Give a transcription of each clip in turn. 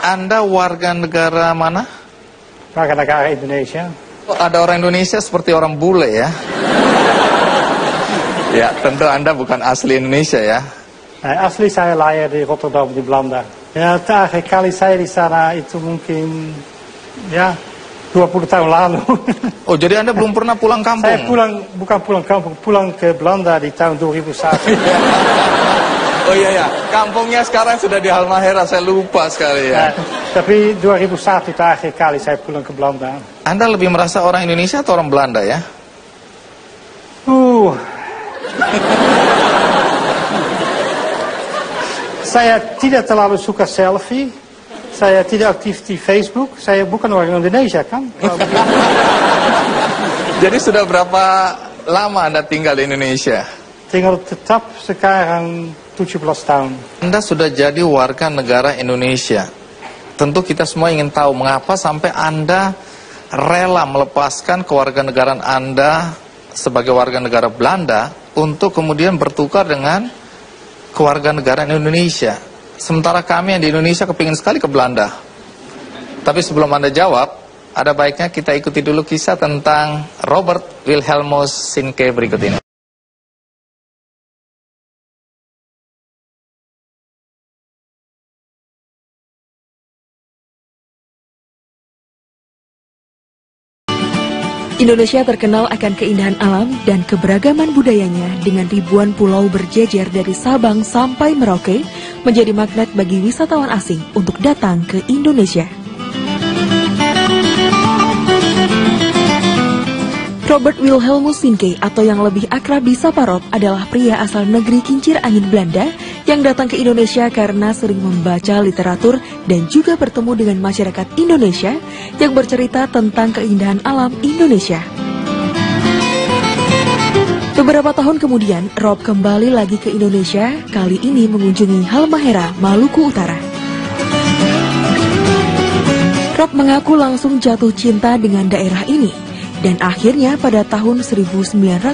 Anda warga negara mana? Warga negara Indonesia. Oh, ada orang Indonesia seperti orang bule ya? Ya, tentu Anda bukan asli Indonesia ya? Nah, asli saya lahir di Rotterdam di Belanda. Ya, terakhir kali saya di sana itu mungkin ya 20 tahun lalu. Oh, jadi Anda belum pernah pulang kampung? Saya bukan pulang kampung, pulang ke Belanda di tahun 2001. Oh iya ya, kampungnya sekarang sudah di Halmahera, saya lupa sekali ya. Nah, tapi 2001 terakhir kali saya pulang ke Belanda. Anda lebih merasa orang Indonesia atau orang Belanda ya? Saya tidak terlalu suka selfie. Saya tidak aktif di Facebook. Saya bukan orang Indonesia kan? Jadi sudah berapa lama Anda tinggal di Indonesia? Tinggal tetap sekarang 17 tahun. Anda sudah jadi warga negara Indonesia. Tentu kita semua ingin tahu mengapa sampai Anda rela melepaskan kewarganegaraan Anda sebagai warga negara Belanda untuk kemudian bertukar dengan kewarganegaraan Indonesia. Sementara kami yang di Indonesia kepingin sekali ke Belanda. Tapi sebelum Anda jawab, ada baiknya kita ikuti dulu kisah tentang Robert Wilhelmus Sienke berikut ini. Indonesia terkenal akan keindahan alam dan keberagaman budayanya dengan ribuan pulau berjejer dari Sabang sampai Merauke menjadi magnet bagi wisatawan asing untuk datang ke Indonesia. Robert Wilhelmus Sienke atau yang lebih akrab disapa Rob adalah pria asal negeri kincir angin Belanda yang datang ke Indonesia karena sering membaca literatur dan juga bertemu dengan masyarakat Indonesia yang bercerita tentang keindahan alam Indonesia. Beberapa tahun kemudian, Rob kembali lagi ke Indonesia, kali ini mengunjungi Halmahera, Maluku Utara. Rob mengaku langsung jatuh cinta dengan daerah ini. Dan akhirnya pada tahun 1997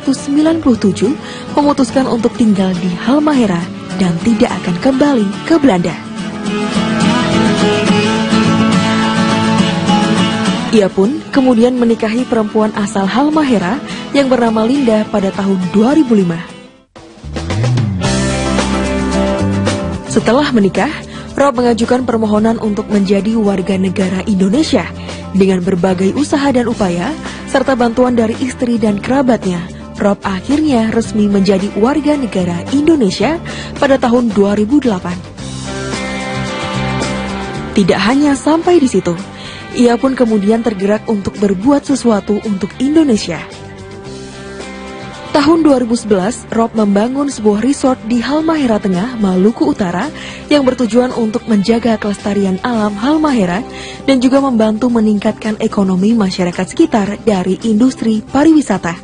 memutuskan untuk tinggal di Halmahera dan tidak akan kembali ke Belanda. Ia pun kemudian menikahi perempuan asal Halmahera yang bernama Linda pada tahun 2005. Setelah menikah, Rob mengajukan permohonan untuk menjadi warga negara Indonesia dengan berbagai usaha dan upaya serta bantuan dari istri dan kerabatnya. Rob akhirnya resmi menjadi warga negara Indonesia pada tahun 2008. Tidak hanya sampai di situ, ia pun kemudian tergerak untuk berbuat sesuatu untuk Indonesia. Tahun 2011, Rob membangun sebuah resort di Halmahera Tengah, Maluku Utara yang bertujuan untuk menjaga kelestarian alam Halmahera dan juga membantu meningkatkan ekonomi masyarakat sekitar dari industri pariwisata.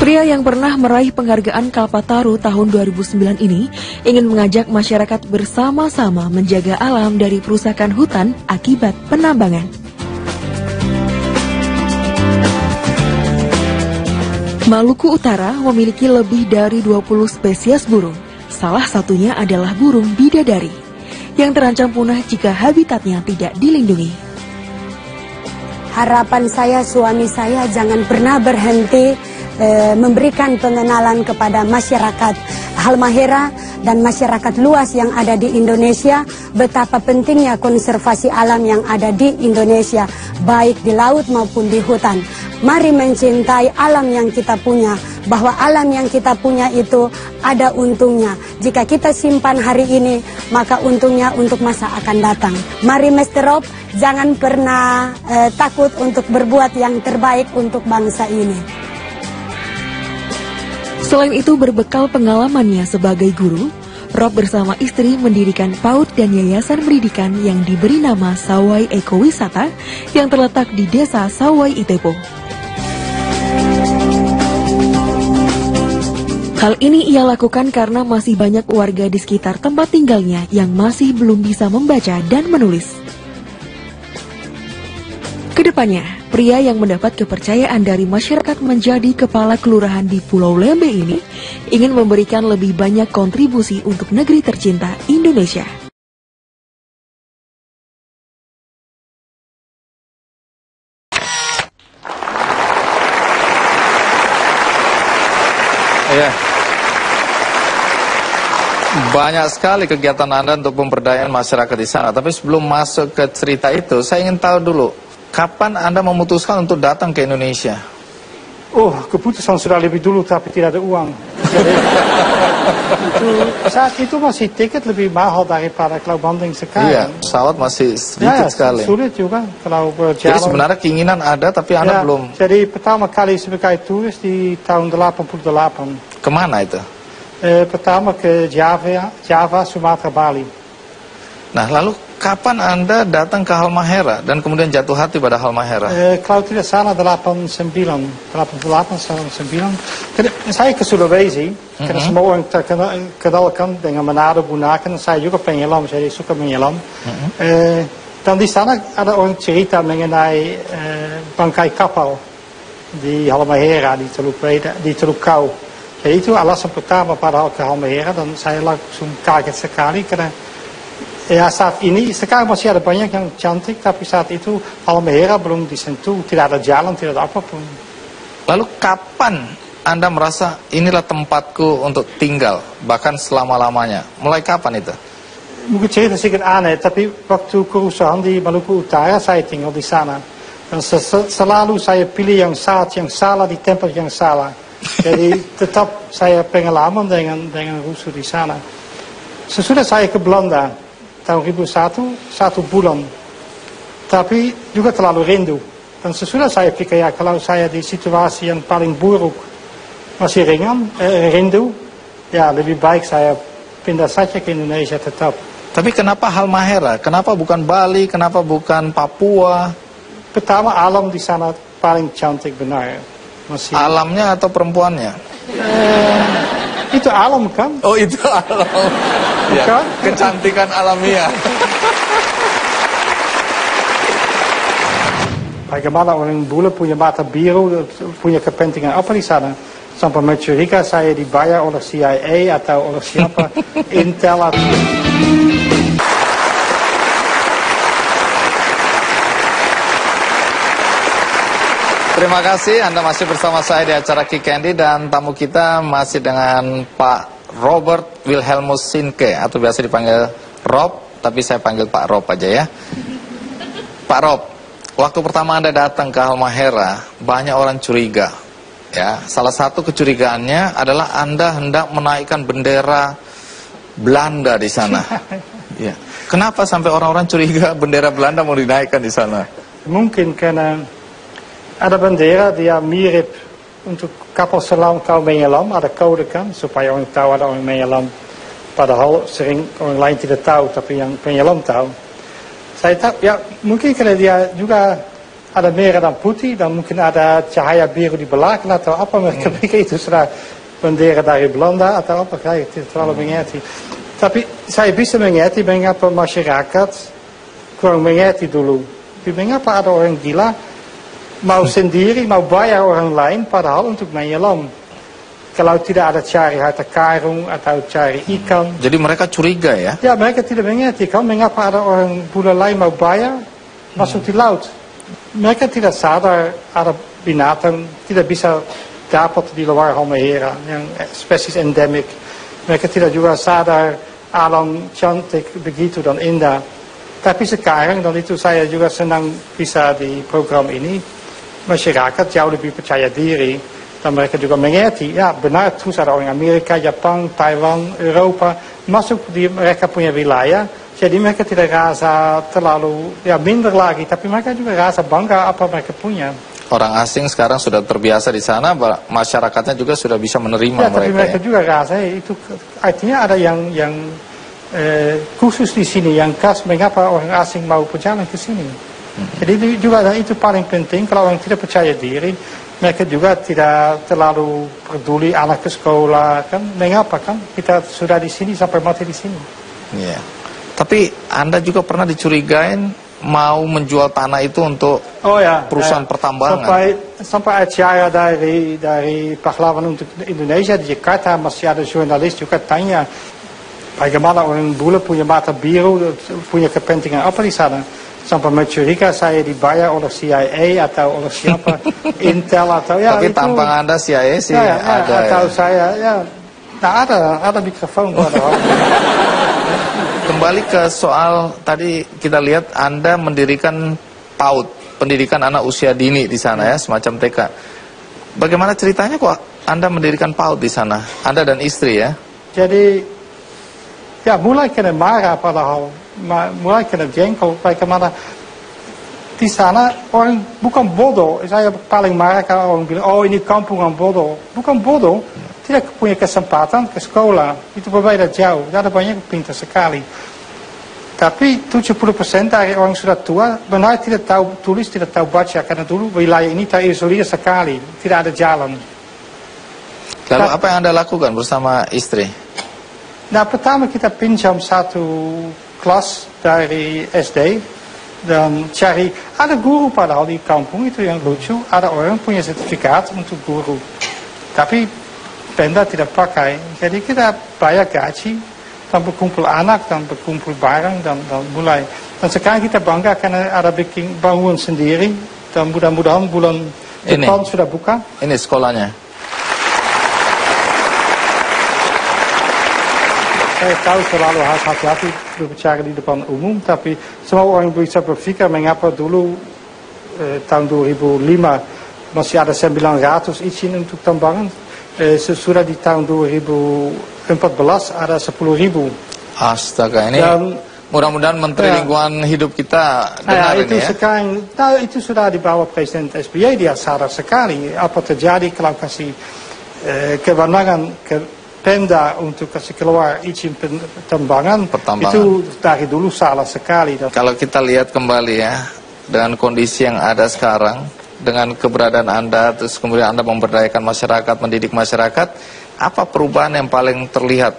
Pria yang pernah meraih penghargaan Kalpataru tahun 2009 ini ingin mengajak masyarakat bersama-sama menjaga alam dari perusakan hutan akibat penambangan. Maluku Utara memiliki lebih dari 20 spesies burung. Salah satunya adalah burung bidadari, yang terancam punah jika habitatnya tidak dilindungi. Harapan saya, suami saya jangan pernah berhenti memberikan pengenalan kepada masyarakat Halmahera dan masyarakat luas yang ada di Indonesia betapa pentingnya konservasi alam yang ada di Indonesia, baik di laut maupun di hutan. Mari mencintai alam yang kita punya, bahwa alam yang kita punya itu ada untungnya. Jika kita simpan hari ini, maka untungnya untuk masa akan datang. Mari Mr. Rob, jangan pernah takut untuk berbuat yang terbaik untuk bangsa ini. Selain itu, berbekal pengalamannya sebagai guru, Rob bersama istri mendirikan PAUD dan yayasan pendidikan yang diberi nama Sawai Ekowisata yang terletak di Desa Sawai Itepo. Hal ini ia lakukan karena masih banyak warga di sekitar tempat tinggalnya yang masih belum bisa membaca dan menulis. Kedepannya, pria yang mendapat kepercayaan dari masyarakat menjadi kepala kelurahan di Pulau Lembe ini ingin memberikan lebih banyak kontribusi untuk negeri tercinta Indonesia. Ya. Banyak sekali kegiatan Anda untuk pemberdayaan masyarakat di sana. Tapi sebelum masuk ke cerita itu, saya ingin tahu dulu, kapan Anda memutuskan untuk datang ke Indonesia? Oh, keputusan sudah lebih dulu tapi tidak ada uang. Jadi, saat itu masih tiket lebih mahal daripada kalau banding sekarang. Iya, pesawat masih sedikit sekali. Sulit juga kalau berjalan. Jadi sebenarnya keinginan ada tapi Anda belum. Jadi pertama kali sebagai turis di tahun 88. Kemana itu? Pertama ke Java, Sumatera, Bali. Nah, lalu kapan Anda datang ke Halmahera dan kemudian jatuh hati pada Halmahera? Kalau tidak salah 88, 99. Saya ke Sulawesi, karena semua orang terkenalkan dengan Manado, Bunaken. Saya juga penyelam, jadi suka menyelam. Dan di sana ada orang cerita mengenai bangkai kapal di Halmahera, di Teluk Kau. Jadi itu alasan pertama pada ke Halmahera, dan saya langsung kaget sekali karena ya saat ini, sekarang masih ada banyak yang cantik, tapi saat itu Halmahera belum disentuh, tidak ada jalan, tidak ada apapun. Lalu kapan Anda merasa inilah tempatku untuk tinggal, bahkan selama-lamanya? Mulai kapan itu? Mungkin cerita sedikit aneh, tapi waktu kerusuhan di Maluku Utara, saya tinggal di sana. Dan selalu saya pilih yang salah di tempat yang salah. Jadi tetap saya pengalaman dengan rusuh di sana. Sesudah saya ke Belanda, tahun 2001, 1 bulan. Tapi juga terlalu rindu. Dan sesudah saya pikir, ya kalau saya di situasi yang paling buruk masih rindu, ya lebih baik saya pindah saja ke Indonesia tetap. Tapi kenapa Halmahera? Kenapa bukan Bali? Kenapa bukan Papua? Pertama, alam di sana paling cantik benar. Alamnya atau perempuannya? Itu alam kan? Oh, itu alam. Ya, kecantikan alamiah. Bagaimana orang bule punya mata biru, punya kepentingan apa di sana? Sampai mencuriga saya dibayar oleh CIA atau oleh siapa, Intel atau... Terima kasih, Anda masih bersama saya di acara Kick Candy, dan tamu kita masih dengan Pak Robert Wilhelmus Sinke, atau biasa dipanggil Rob, tapi saya panggil Pak Rob aja ya. Pak Rob, waktu pertama Anda datang ke Halmahera, banyak orang curiga. Ya, salah satu kecurigaannya adalah Anda hendak menaikkan bendera Belanda di sana. Ya. Kenapa sampai orang-orang curiga bendera Belanda mau dinaikkan di sana? Mungkin karena ada bendera, dia mirip untuk kapal selam kalau menyelam, ada kode kan, supaya orang tahu ada orang menyelam. Padahal sering orang lain tidak tahu, tapi yang penyelam tahu. Saya tahu, ya mungkin karena dia juga ada merah dan putih, dan mungkin ada cahaya biru di belakang atau apa, mereka pikir itu sudah bendera dari Belanda atau apa, saya tidak terlalu mengerti. Tapi saya bisa mengerti mengapa masyarakat kurang mengerti dulu. Mengapa ada orang gila mau sendiri, mau bayar orang lain, padahal untuk menyelam. Kalau tidak ada cari harta karun atau cari ikan. Jadi mereka curiga ya? Ya, mereka tidak mengerti. Kan mengapa ada orang bule lain mau bayar masuk di laut. Mereka tidak sadar ada binatang tidak bisa dapat di luar Halmahera, yang spesies endemik. Mereka tidak juga sadar alam cantik begitu dan indah. Tapi sekarang, dan itu saya juga senang bisa di program ini, masyarakat jauh lebih percaya diri, dan mereka juga mengerti, ya benar terus ada orang Amerika, Jepang, Taiwan, Eropa masuk di mereka punya wilayah, jadi mereka tidak rasa terlalu, ya minder lagi, tapi mereka juga rasa bangga apa mereka punya. Orang asing sekarang sudah terbiasa di sana, masyarakatnya juga sudah bisa menerima ya, tapi mereka juga rasa itu artinya ada yang khusus di sini, yang khas, mengapa orang asing mau berjalan ke sini. Jadi juga itu paling penting, kalau orang tidak percaya diri, mereka juga tidak terlalu peduli anak ke sekolah, kan mengapa kan kita sudah di sini sampai mati di sini. Iya. Tapi Anda juga pernah dicurigain mau menjual tanah itu untuk Oh ya, perusahaan pertambangan. Sampai acara dari pahlawan untuk Indonesia di Jakarta masih ada jurnalis juga tanya bagaimana orang bule punya mata biru, punya kepentingan apa di sana. Sampai mencuriga saya dibayar oleh CIA atau oleh siapa, Intel atau ya. Tapi itu, tampang Anda CIA sih ya, ada. Atau ya. saya ya, nah ada mikrofon. Kembali ke soal tadi kita lihat Anda mendirikan PAUD, pendidikan anak usia dini di sana ya, semacam TK. Bagaimana ceritanya kok Anda mendirikan PAUD di sana? Anda dan istri ya? Jadi ya mulai kena marah padahal, mulai kena jengkel bagaimana di sana orang bukan bodoh. Saya paling marah kalau orang bilang, oh ini kampung yang bodoh. Bukan bodoh, tidak punya kesempatan ke sekolah. Itu berbeda jauh, ada banyak pintar sekali. Tapi 70% dari orang sudah tua benar tidak tahu tulis, tidak tahu baca. Karena dulu wilayah ini terisolir sekali, tidak ada jalan. Lalu apa yang Anda lakukan bersama istri? Nah, pertama kita pinjam satu kelas dari SD dan cari, ada guru padahal di kampung itu yang lucu, ada orang punya sertifikat untuk guru. Tapi Pemda tidak pakai, jadi kita bayar gaji dan berkumpul anak dan berkumpul barang dan mulai. Dan sekarang kita bangga karena ada bikin bangun sendiri dan mudah-mudahan bulan depan sudah buka. Ini sekolahnya. Saya tahu selalu harus hati-hati berbicara di depan umum, tapi semua orang bisa berpikir mengapa dulu tahun 2005 masih ada 900 izin untuk tambangan, sesudah di tahun 2014 ada 10.000. Astaga, ini mudah-mudahan Menteri Lingkungan Hidup kita dengar itu ini ya. Sekarang, itu sudah di bawah Presiden SBY, dia sadar sekali apa terjadi kalau kasih kewenangan ke Pemda untuk kasih keluar izin pertambangan, itu dari dulu salah sekali. Kalau kita lihat kembali ya, dengan kondisi yang ada sekarang, dengan keberadaan Anda, terus kemudian Anda memberdayakan masyarakat, mendidik masyarakat, apa perubahan yang paling terlihat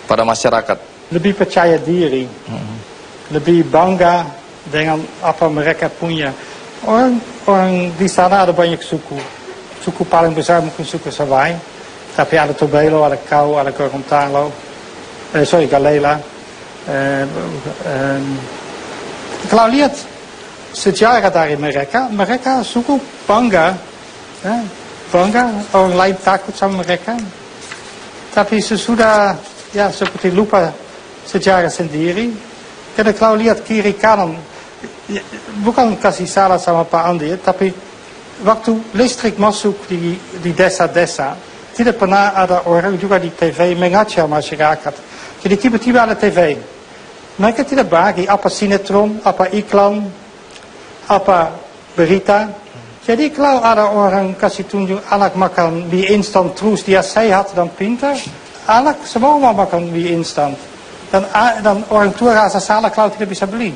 pada masyarakat? Lebih percaya diri, lebih bangga dengan apa mereka punya. Orang di sana ada banyak suku. Suku paling besar mungkin suku Sawai. Tapi ada Tobelo, ada Kau, ada Gorontalo, Galela. Kalau lihat sejarah dari mereka cukup bangga, orang lain takut sama mereka. Tapi sesudah, ya seperti lupa sejarah sendiri. Karena kalau lihat kiri kanan, bukan kasih salah sama Pak Andi, tapi waktu listrik masuk di desa-desa, tidak pernah ada orang juga di TV mengajak masyarakat. Jadi tiba-tiba ada TV. Mereka tidak bagi apa sinetron, apa iklan, apa berita. Jadi kalau ada orang kasih tunjuk anak makan mie instan terus dia sehat dan pintar, anak semua mau makan mie instan. Dan orang tua rasa salah kalau tidak bisa beli.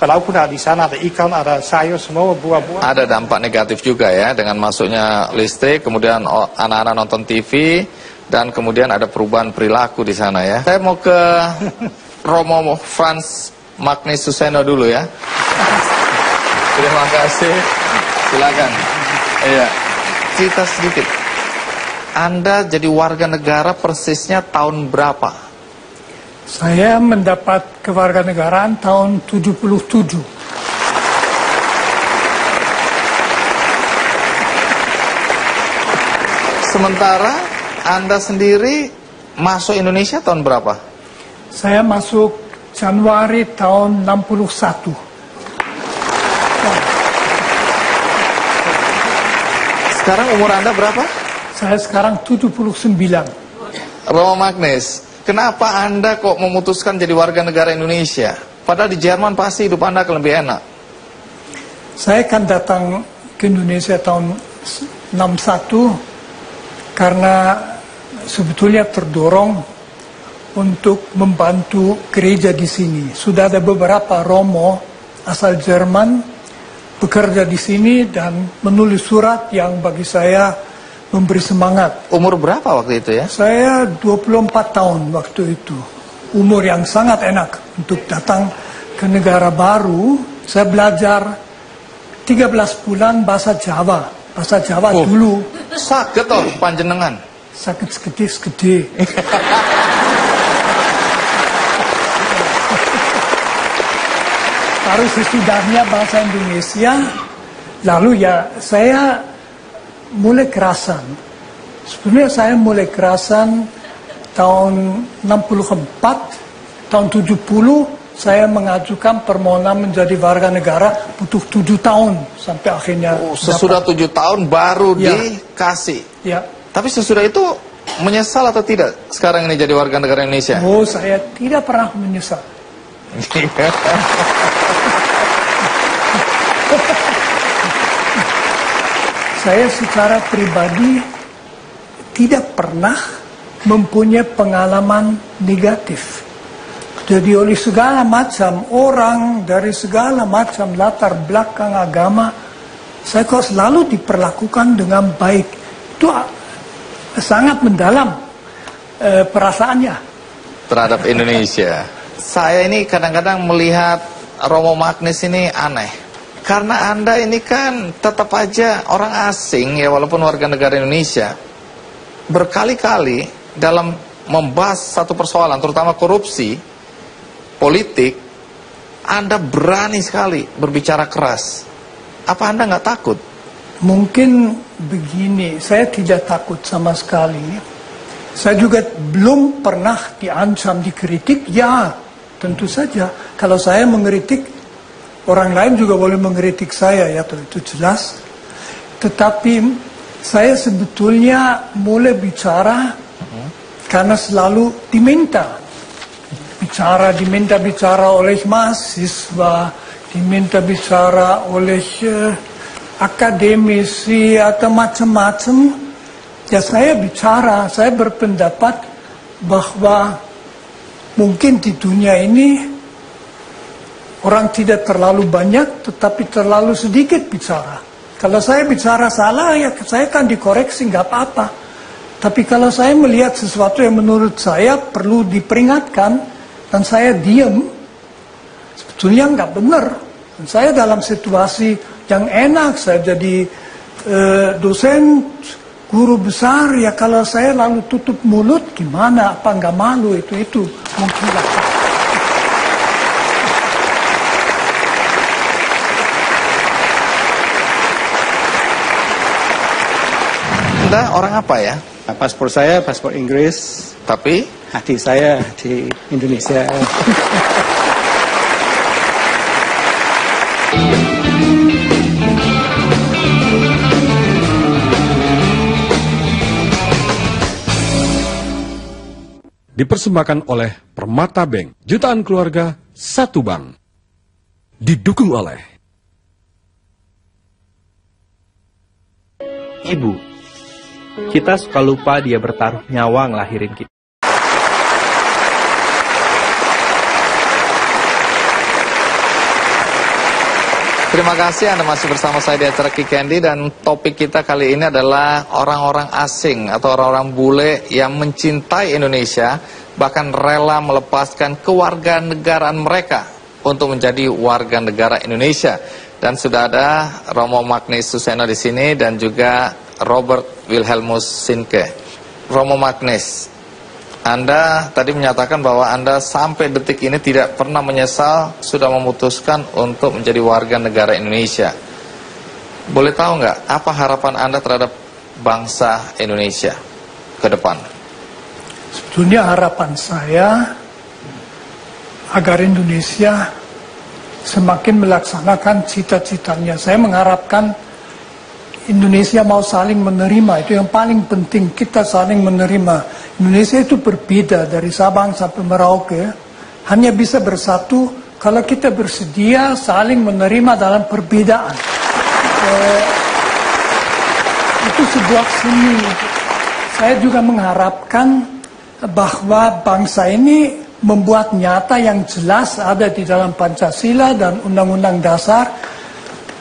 Walaupun di sana ada ikan, ada sayur, semua buah-buah. Ada dampak negatif juga ya, dengan masuknya listrik, kemudian anak-anak nonton TV, dan kemudian ada perubahan perilaku di sana ya. Saya mau ke Romo Frans Magnis Suseno dulu ya. Terima kasih. Silakan. Iya. Cerita sedikit. Anda jadi warga negara persisnya tahun berapa? Saya mendapat kewarganegaraan tahun 77. Sementara Anda sendiri masuk Indonesia tahun berapa? Saya masuk Januari tahun 61. Sekarang umur Anda berapa? Saya sekarang 79. Romo Magnis, kenapa Anda kok memutuskan jadi warga negara Indonesia? Padahal di Jerman pasti hidup Anda akan lebih enak. Saya kan datang ke Indonesia tahun 61 karena sebetulnya terdorong untuk membantu gereja di sini. Sudah ada beberapa Romo asal Jerman bekerja di sini dan menulis surat yang bagi saya memberi semangat. Umur berapa waktu itu ya? Saya 24 tahun waktu itu. Umur yang sangat enak untuk datang ke negara baru. Saya belajar 13 bulan bahasa Jawa. Bahasa Jawa dulu. Sakit toh panjenengan. Sakit segede-segede. Baru sesudahnya bahasa Indonesia, lalu ya saya mulai kerasan. Sebenarnya saya mulai kerasan tahun 64, tahun 70 saya mengajukan permohonan menjadi warga negara, butuh 7 tahun sampai akhirnya. Sesudah 7 tahun baru dikasih. Ya. Tapi sesudah itu menyesal atau tidak sekarang ini jadi warga negara Indonesia? Oh, saya tidak pernah menyesal. Saya secara pribadi tidak pernah mempunyai pengalaman negatif. Jadi oleh segala macam orang dari segala macam latar belakang agama, saya kok selalu diperlakukan dengan baik. Itu sangat mendalam perasaannya terhadap Indonesia. Saya ini kadang-kadang melihat Romo Magnis ini aneh. Karena Anda ini kan tetap aja orang asing ya, walaupun warga negara Indonesia. Berkali-kali dalam membahas satu persoalan, terutama korupsi, politik, Anda berani sekali berbicara keras. Apa Anda nggak takut? Mungkin begini, saya tidak takut sama sekali. Saya juga belum pernah diancam, dikritik, ya tentu saja. Kalau saya mengkritik, orang lain juga boleh mengkritik saya, ya itu jelas. Tetapi saya sebetulnya mulai bicara karena selalu diminta bicara oleh mahasiswa, diminta bicara oleh akademisi atau macam-macam. Ya saya bicara, saya berpendapat bahwa mungkin di dunia ini orang tidak terlalu banyak, tetapi terlalu sedikit bicara. Kalau saya bicara salah, ya saya kan dikoreksi, nggak apa-apa. Tapi kalau saya melihat sesuatu yang menurut saya perlu diperingatkan, dan saya diam, sebetulnya nggak benar. Dan saya dalam situasi yang enak, saya jadi dosen, guru besar, ya kalau saya lalu tutup mulut, gimana? Apa nggak malu itu mungkin lah. Anda orang apa ya? Paspor saya paspor Inggris, tapi hati saya di Indonesia. Dipersembahkan oleh Permata Bank, jutaan keluarga, satu bank. Didukung oleh Ibu, kita suka lupa dia bertaruh nyawa ngelahirin kita. terima kasih Anda masih bersama saya di acara Kikendi, dan topik kita kali ini adalah orang-orang asing atau orang-orang bule yang mencintai Indonesia, bahkan rela melepaskan kewarganegaraan mereka untuk menjadi warga negara Indonesia. Dan sudah ada Romo Magnis Suseno di sini dan juga Robert Wilhelmus Sinke. Romo Magnis, Anda tadi menyatakan bahwa Anda sampai detik ini tidak pernah menyesal sudah memutuskan untuk menjadi warga negara Indonesia. Boleh tahu nggak apa harapan Anda terhadap bangsa Indonesia ke depan? Sebetulnya harapan saya agar Indonesia semakin melaksanakan cita-citanya. Saya mengharapkan Indonesia mau saling menerima, itu yang paling penting, kita saling menerima. Indonesia itu berbeda dari Sabang sampai Merauke, hanya bisa bersatu kalau kita bersedia saling menerima dalam perbedaan. Itu sebuah seni. Saya juga mengharapkan bahwa bangsa ini membuat nyata yang jelas ada di dalam Pancasila dan Undang-Undang Dasar.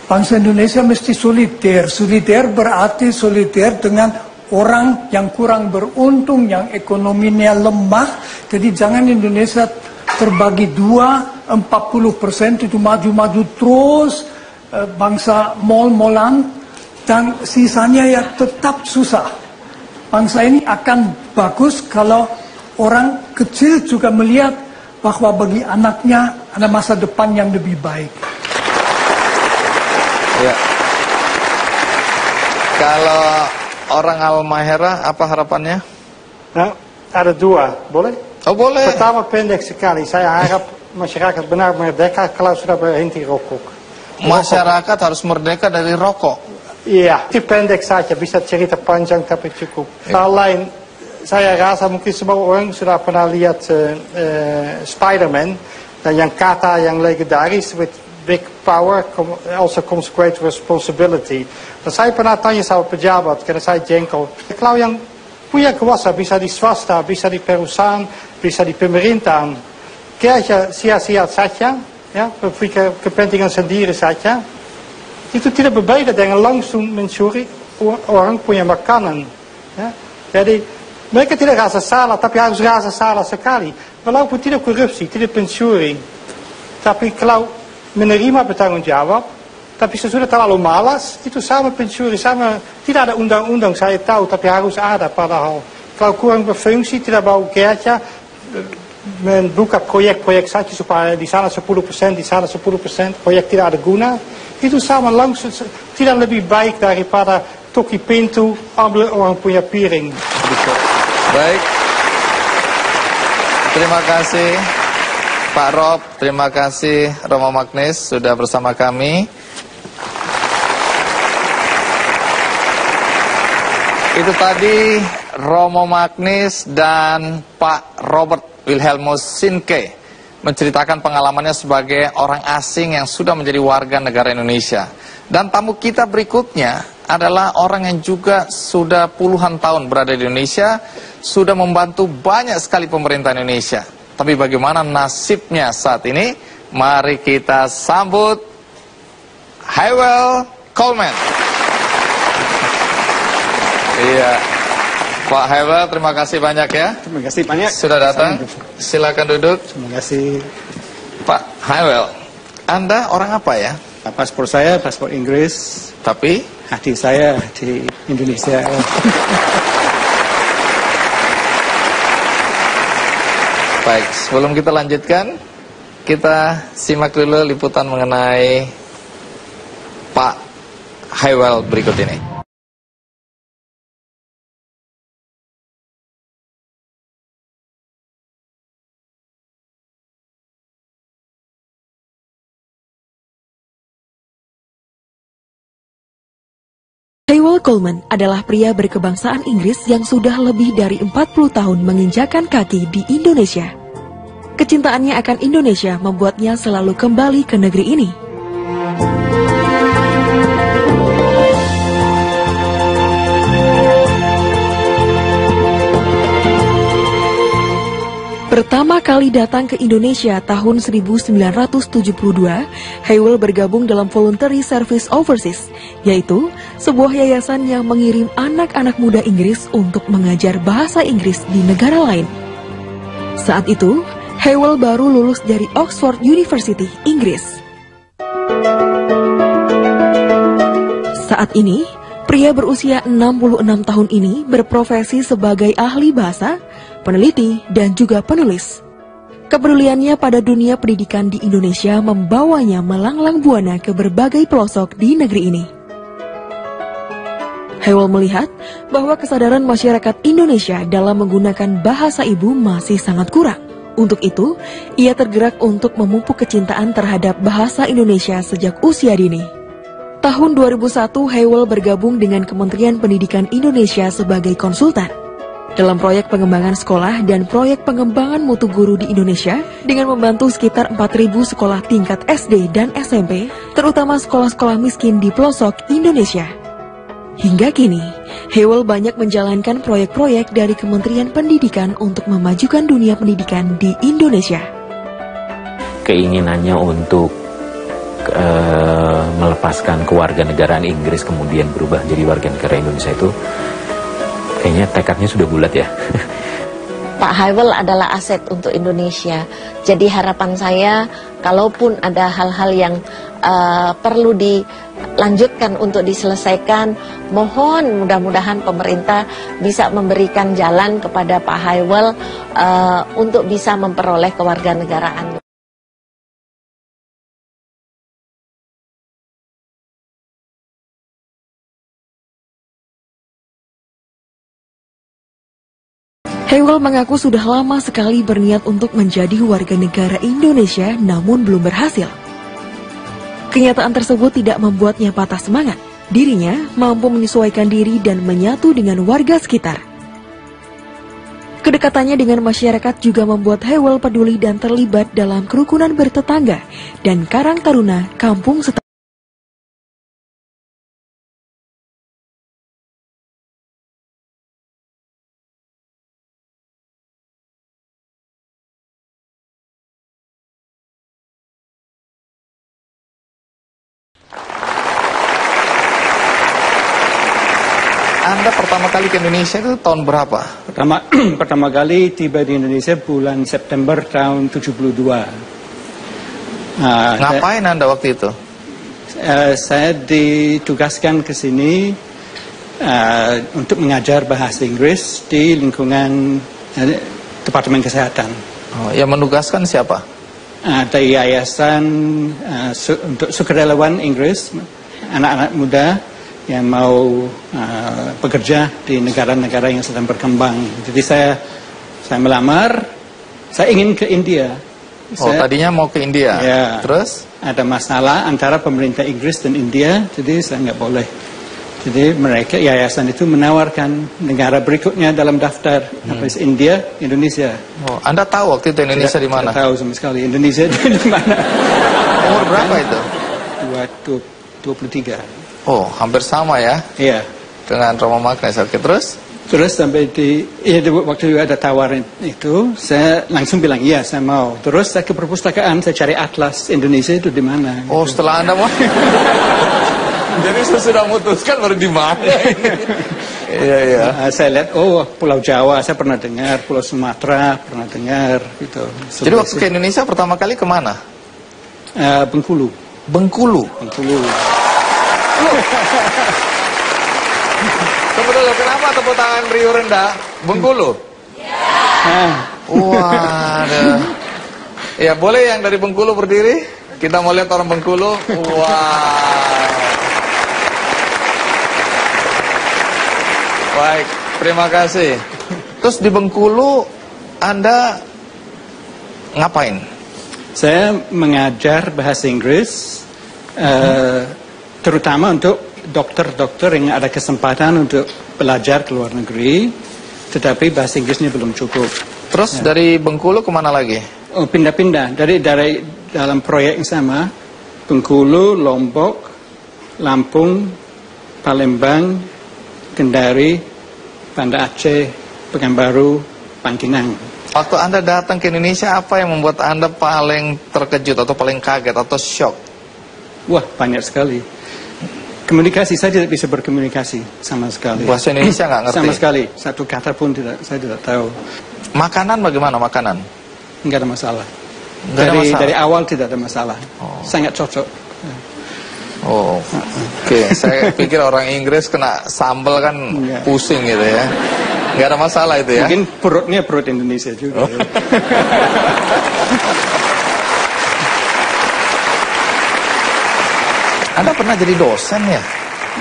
Bangsa Indonesia mesti solider. Solider berarti solider dengan orang yang kurang beruntung, yang ekonominya lemah. Jadi jangan Indonesia terbagi dua, 40% itu maju-maju terus, bangsa mol-molan, dan sisanya ya tetap susah. Bangsa ini akan bagus kalau orang kecil juga melihat bahwa bagi anaknya ada masa depan yang lebih baik. Ya. Kalau orang Halmahera, apa harapannya? Nah, ada dua, boleh? Oh boleh. Pertama pendek sekali, saya harap masyarakat benar merdeka kalau sudah berhenti rokok. Masyarakat harus merdeka dari rokok. Iya, itu pendek saja, bisa cerita panjang tapi cukup. Hal lain, saya rasa mungkin semua orang sudah pernah lihat Spider-Man, dan yang kata yang legendaris, with big power also comes great responsibility. Dan saya pernah tanya sama pejabat, karena saya jengkel, kalau yang punya kuasa bisa di swasta, bisa di perusahaan, bisa di pemerintahan, kayaknya sia-sia saja, ya, berpikir kepentingan sendiri saja, itu tidak berbeda dengan langsung mencuri orang punya makanan. Ya. Jadi mereka tidak rasa salah, tapi harus rasa salah sekali. Walaupun tidak korupsi, tidak pencuri, tapi kalau menerima bertanggung jawab, tapi sesudah terlalu malas, itu sama pencuri, sama tidak ada undang-undang saya tahu, tapi harus ada padahal. Kalau kurang berfungsi, tidak bau gereja, membuka proyek-proyek saja supaya di sana 10%, di sana 10%, proyek tidak ada guna, itu sama langsung tidak lebih baik daripada toki pintu, ambil orang punya piring. Baik. Terima kasih Pak Rob, terima kasih Romo Magnis sudah bersama kami. Itu tadi Romo Magnis dan Pak Robert Wilhelmus Sinke menceritakan pengalamannya sebagai orang asing yang sudah menjadi warga negara Indonesia. Dan tamu kita berikutnya adalah orang yang juga sudah puluhan tahun berada di Indonesia, sudah membantu banyak sekali pemerintah Indonesia. Tapi bagaimana nasibnya saat ini? Mari kita sambut Hywel Coleman. Iya, Pak Hywel, terima kasih banyak ya. Terima kasih banyak. Sudah datang. Silakan duduk. Terima kasih. Pak Hywel, Anda orang apa ya? Paspor saya paspor Inggris. Tapi hati saya di Indonesia. Baik, sebelum kita lanjutkan, kita simak dulu liputan mengenai Pak Hywel berikut ini. Hywel Coleman adalah pria berkebangsaan Inggris yang sudah lebih dari 40 tahun menginjakan kaki di Indonesia. Kecintaannya akan Indonesia membuatnya selalu kembali ke negeri ini. Pertama kali datang ke Indonesia tahun 1972, Hywel bergabung dalam Voluntary Service Overseas, yaitu sebuah yayasan yang mengirim anak-anak muda Inggris untuk mengajar bahasa Inggris di negara lain. Saat itu, Hywel baru lulus dari Oxford University, Inggris. Saat ini, pria berusia 66 tahun ini berprofesi sebagai ahli bahasa, peneliti, dan juga penulis. Kepeduliannya pada dunia pendidikan di Indonesia membawanya melanglang buana ke berbagai pelosok di negeri ini. Hywel melihat bahwa kesadaran masyarakat Indonesia dalam menggunakan bahasa ibu masih sangat kurang. Untuk itu, ia tergerak untuk memupuk kecintaan terhadap bahasa Indonesia sejak usia dini. Tahun 2001, Hywel bergabung dengan Kementerian Pendidikan Indonesia sebagai konsultan dalam proyek pengembangan sekolah dan proyek pengembangan mutu guru di Indonesia dengan membantu sekitar 4.000 sekolah tingkat SD dan SMP, terutama sekolah-sekolah miskin di pelosok Indonesia. Hingga kini, Hywel banyak menjalankan proyek-proyek dari Kementerian Pendidikan untuk memajukan dunia pendidikan di Indonesia. Keinginannya untuk melepaskan kewarganegaraan Inggris kemudian berubah jadi warga negara Indonesia itu kayaknya tekadnya sudah bulat ya. Pak Hywel adalah aset untuk Indonesia. Jadi harapan saya, kalaupun ada hal-hal yang perlu dilanjutkan untuk diselesaikan. Mohon mudah-mudahan pemerintah bisa memberikan jalan kepada Pak Haiwel untuk bisa memperoleh kewarganegaraan. Haiwel mengaku sudah lama sekali berniat untuk menjadi warga negara Indonesia namun belum berhasil. Kenyataan tersebut tidak membuatnya patah semangat. Dirinya mampu menyesuaikan diri dan menyatu dengan warga sekitar. Kedekatannya dengan masyarakat juga membuat Haiwel peduli dan terlibat dalam kerukunan bertetangga dan Karang Taruna Kampung Setangga. Anda pertama kali ke Indonesia itu tahun berapa? Pertama kali tiba di Indonesia bulan September tahun 72. Ngapain Anda waktu itu? Saya ditugaskan ke sini untuk mengajar bahasa Inggris di lingkungan Departemen Kesehatan. Oh, yang menugaskan siapa? Ada yayasan untuk sukarelawan Inggris, anak-anak muda yang mau bekerja di negara-negara yang sedang berkembang. Jadi saya melamar, saya ingin ke India. Tadinya mau ke India. Ya, terus? Ada masalah antara pemerintah Inggris dan India, jadi saya nggak boleh. Jadi mereka, yayasan itu menawarkan negara berikutnya dalam daftar, India, Indonesia. Oh, Anda tahu waktu itu Indonesia di mana? Tidak tahu sama sekali, Indonesia di mana. Umur berapa itu? 23. Oh, hampir sama ya? Iya. Dengan Romo Magnes. Oke, terus? Terus sampai waktu ada tawaran itu, saya langsung bilang, iya saya mau. Terus saya ke perpustakaan, saya cari atlas Indonesia itu di mana. Oh, gitu. Setelah Anda mau? Jadi sudah memutuskan baru di mana? Iya. Saya lihat, Pulau Jawa, saya pernah dengar, Pulau Sumatera, pernah dengar. Gitu. Jadi waktu ke Indonesia pertama kali kemana? Bengkulu. Bengkulu? Bengkulu. Tunggu dulu, kenapa tepuk tangan riuh rendah? Bengkulu? Waduh. Ya, boleh yang dari Bengkulu berdiri? Kita mau lihat orang Bengkulu. Wow. Baik, terima kasih. Terus di Bengkulu Anda ngapain? Saya mengajar bahasa Inggris, terutama untuk dokter-dokter yang ada kesempatan untuk belajar ke luar negeri, tetapi bahasa Inggrisnya belum cukup. Terus dari Bengkulu kemana lagi? Oh, pindah-pindah. Dari dalam proyek yang sama, Bengkulu, Lombok, Lampung, Palembang, Kendari, Banda Aceh, Pekanbaru, Pangkinang. Waktu Anda datang ke Indonesia, apa yang membuat Anda paling terkejut atau paling kaget atau shock? Wah, banyak sekali. Komunikasi, saya tidak bisa berkomunikasi sama sekali. Bahasa Indonesia nggak ngerti? Sama sekali, satu kata pun saya tidak tahu. Makanan bagaimana makanan? Nggak ada masalah. Dari awal tidak ada masalah. Sangat cocok. Oh, oke. Saya pikir orang Inggris kena sambal kan pusing gitu ya. Nggak ada masalah itu ya? Mungkin perutnya perut Indonesia juga. Ya. Anda pernah jadi dosen ya?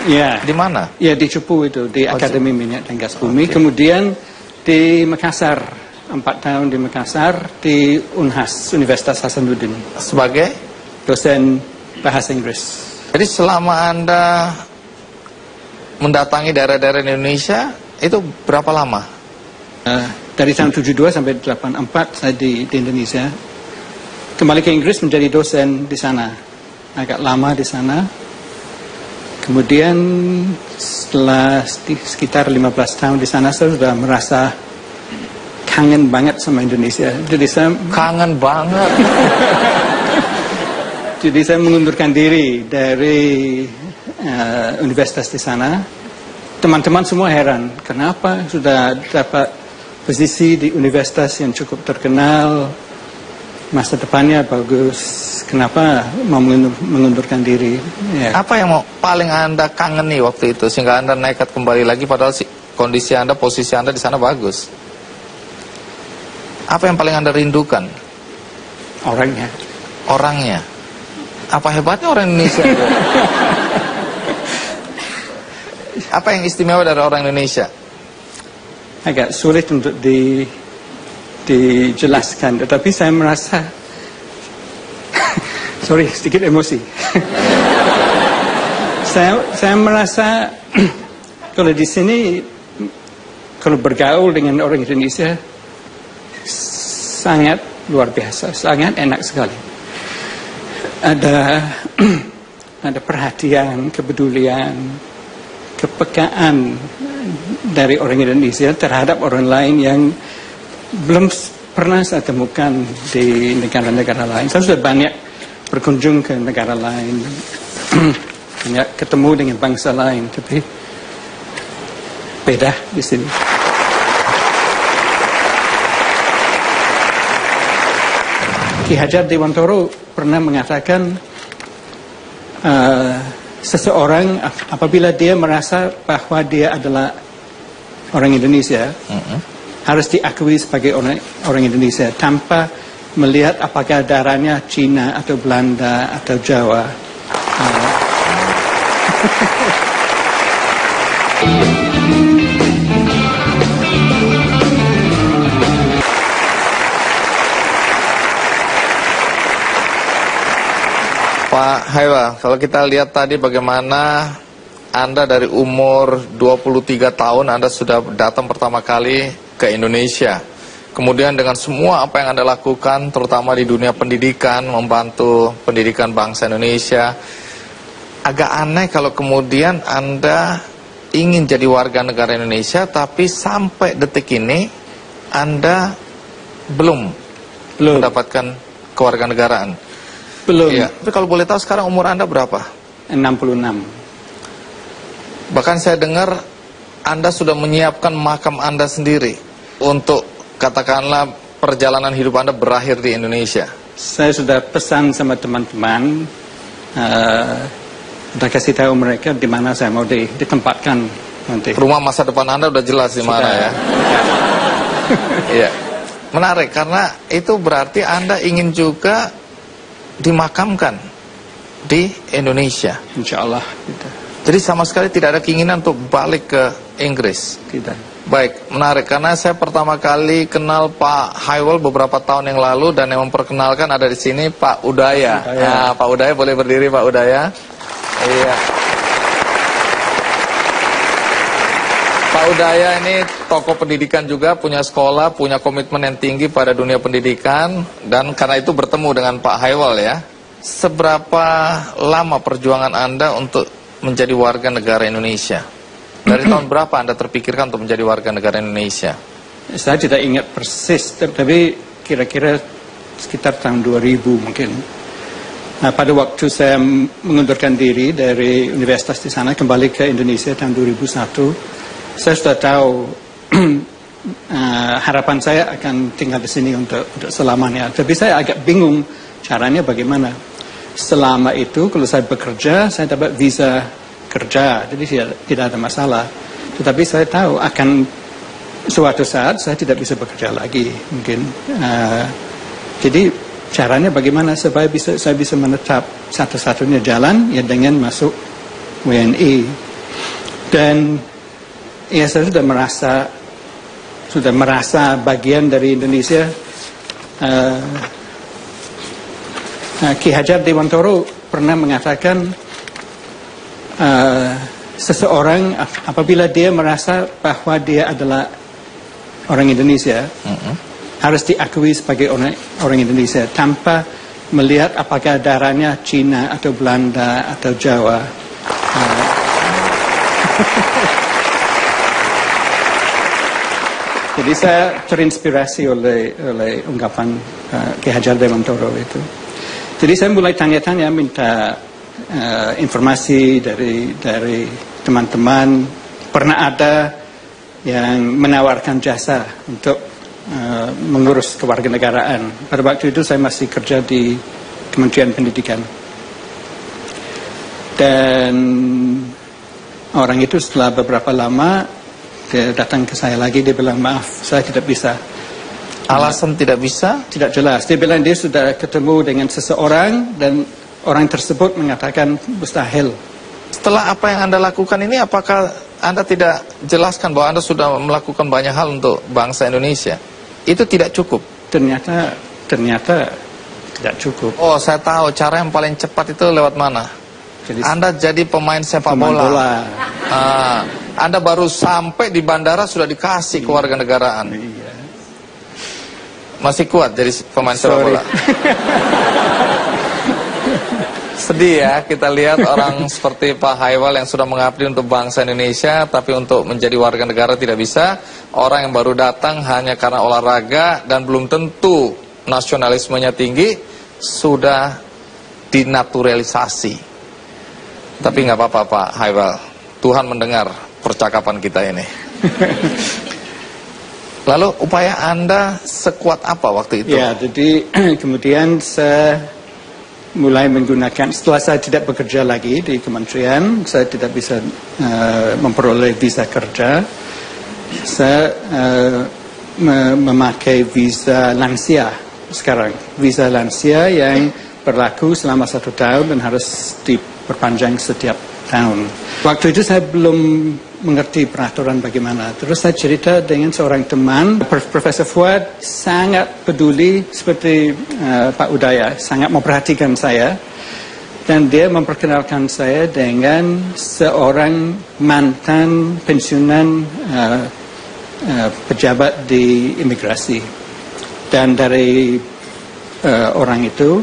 Iya. Di mana? Ya di Cepu itu, di Akademi Minyak dan Gas Bumi. Kemudian di Makassar, 4 tahun di Makassar, di Unhas, Universitas Hasanuddin. Sebagai? Dosen bahasa Inggris. Jadi selama Anda mendatangi daerah-daerah Indonesia, itu berapa lama? Dari tahun 72 sampai 84 saya di Indonesia. Kembali ke Inggris menjadi dosen di sana. Agak lama di sana. Kemudian setelah sekitar 15 tahun di sana, saya sudah merasa kangen banget sama Indonesia. Jadi saya kangen banget. Jadi saya mengundurkan diri dari universitas di sana. Teman-teman semua heran, kenapa sudah dapat posisi di universitas yang cukup terkenal, masa depannya bagus, kenapa mau mengundurkan diri. Ya. Apa yang paling Anda kangeni waktu itu sehingga Anda nekat kembali lagi padahal kondisi Anda, posisi Anda di sana bagus? Apa yang paling Anda rindukan? Orangnya. Orangnya. Apa hebatnya orang Indonesia? Apa yang istimewa dari orang Indonesia? Agak sulit untuk dijelaskan, tetapi saya merasa sorry, sedikit emosi. saya merasa kalau di sini, kalau bergaul dengan orang Indonesia sangat luar biasa, sangat enak sekali. Ada perhatian, kepedulian, kepekaan dari orang Indonesia terhadap orang lain yang belum pernah saya temukan di negara-negara lain. Saya sudah banyak berkunjung ke negara lain, banyak ketemu dengan bangsa lain, tapi beda di sini. Ki Hajar Dewantoro pernah mengatakan seseorang apabila dia merasa bahwa dia adalah orang Indonesia, harus diakui sebagai orang Indonesia tanpa melihat apakah darahnya Cina atau Belanda atau Jawa. Pak Haiwal, kalau kita lihat tadi bagaimana Anda dari umur 23 tahun Anda sudah datang pertama kali ke Indonesia. Kemudian dengan semua apa yang Anda lakukan, terutama di dunia pendidikan, membantu pendidikan bangsa Indonesia, agak aneh kalau kemudian Anda ingin jadi warga negara Indonesia, tapi sampai detik ini Anda belum mendapatkan kewarganegaraan. Belum. Ya. Tapi kalau boleh tahu sekarang umur Anda berapa? 66. Bahkan saya dengar Anda sudah menyiapkan makam Anda sendiri untuk katakanlah perjalanan hidup Anda berakhir di Indonesia. Saya sudah pesan sama teman-teman, udah kasih tahu mereka di mana saya mau ditempatkan nanti. Rumah masa depan Anda udah jelas di mana ya? Iya. Menarik karena itu berarti Anda ingin juga dimakamkan di Indonesia. Insya Allah. Jadi sama sekali tidak ada keinginan untuk balik ke Inggris. Tidak. Baik, menarik karena saya pertama kali kenal Pak Haiwal beberapa tahun yang lalu dan yang memperkenalkan ada di sini Pak Udaya. Nah, Pak Udaya boleh berdiri Pak Udaya. Iya. Pak Udaya ini tokoh pendidikan juga, punya sekolah, punya komitmen yang tinggi pada dunia pendidikan dan karena itu bertemu dengan Pak Haiwal ya. Seberapa lama perjuangan Anda untuk menjadi warga negara Indonesia? Dari tahun berapa Anda terpikirkan untuk menjadi warga negara Indonesia? Saya tidak ingat persis, tapi kira-kira sekitar tahun 2000 mungkin. Nah, pada waktu saya mengundurkan diri dari universitas di sana, kembali ke Indonesia tahun 2001, saya sudah tahu harapan saya akan tinggal di sini untuk selamanya. Tapi saya agak bingung caranya bagaimana. Selama itu kalau saya bekerja, saya dapat visa kerja, jadi tidak ada masalah. Tetapi saya tahu akan suatu saat saya tidak bisa bekerja lagi mungkin. Jadi caranya bagaimana supaya saya bisa menetap, satu-satunya jalan ya dengan masuk WNI. Dan ya saya sudah merasa bagian dari Indonesia. Ki Hajar Dewantoro pernah mengatakan seseorang apabila dia merasa bahwa dia adalah orang Indonesia, harus diakui sebagai orang Indonesia tanpa melihat apakah darahnya Cina atau Belanda atau Jawa. Jadi saya terinspirasi oleh ungkapan Ki Hajar Dewantoro itu. Jadi saya mulai tanya-tanya, minta informasi dari teman-teman. Pernah ada yang menawarkan jasa untuk mengurus kewarganegaraan. Pada waktu itu saya masih kerja di Kementerian Pendidikan. Dan orang itu setelah beberapa lama dia datang ke saya lagi, dia bilang, maaf, saya tidak bisa. Alasan tidak bisa? Tidak jelas. Dia bilang dia sudah ketemu dengan seseorang dan orang tersebut mengatakan mustahil. Setelah apa yang Anda lakukan ini, apakah Anda tidak jelaskan bahwa Anda sudah melakukan banyak hal untuk bangsa Indonesia? Itu tidak cukup? Ternyata tidak cukup. Oh, saya tahu cara yang paling cepat itu lewat mana? Jadi, Anda jadi pemain sepak bola. Anda baru sampai di bandara sudah dikasih kewarganegaraan. Iya. Masih kuat jadi pemain sepak bola. Sedih ya kita lihat orang seperti Pak Haiwal yang sudah mengabdi untuk bangsa Indonesia, tapi untuk menjadi warga negara tidak bisa. Orang yang baru datang hanya karena olahraga dan belum tentu nasionalismenya tinggi, sudah dinaturalisasi. Tapi nggak apa-apa Pak Haiwal, Tuhan mendengar percakapan kita ini. Lalu upaya Anda sekuat apa waktu itu? Ya, jadi kemudian saya mulai menggunakan, setelah saya tidak bekerja lagi di kementerian, saya tidak bisa memperoleh visa kerja, saya memakai visa lansia sekarang. Visa lansia yang berlaku selama 1 tahun dan harus diperpanjang setiap tahun. Waktu itu saya belum mengerti peraturan bagaimana. Terus saya cerita dengan seorang teman, Profesor Fuad sangat peduli seperti Pak Udaya, sangat memperhatikan saya. Dan dia memperkenalkan saya dengan seorang mantan pensiunan pejabat di imigrasi. Dan dari orang itu,